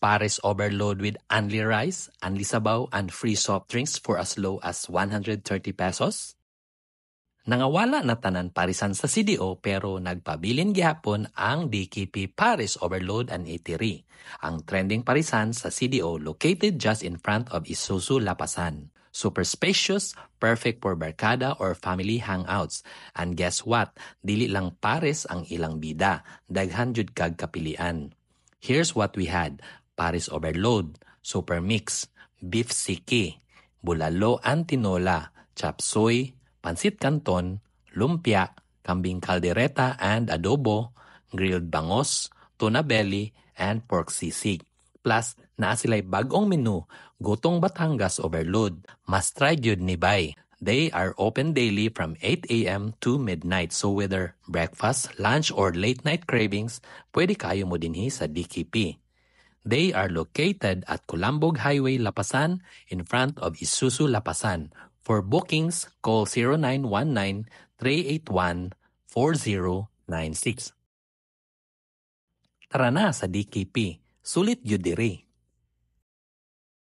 Pares overload with only rice, only sabaw, and free soft drinks for as low as 130 pesos? Nangawala na tanan parisan sa CDO pero nagpabilin gihapon ang DKP Pares Overload and Eatery, ang trending parisan sa CDO located just in front of Isuzu Lapasan. Super spacious, perfect for barkada or family hangouts. And guess what? Dili lang pares ang ilang bida, daghan jud kag kapilian. Here's what we had: Pares Overload, Super Mix, Beef Siki, Bulalo and Tinola, Chop Suey, Pansit Canton, Lumpia, Kambing Caldereta and Adobo, Grilled Bangos, Tuna Belly, and Pork Sisig. Plus, naa sila'y bagong menu, Gutong Batangas Overload, Must Try Jud ni Bay. They are open daily from 8 a.m. to midnight. So whether breakfast, lunch, or late night cravings, pwede kayo mo dinhi sa DKP. They are located at Culambog Highway, Lapasan, in front of Isuzu Lapasan. For bookings, call 0919-381-4096. Tara na sa DKP. Sulit yun diri.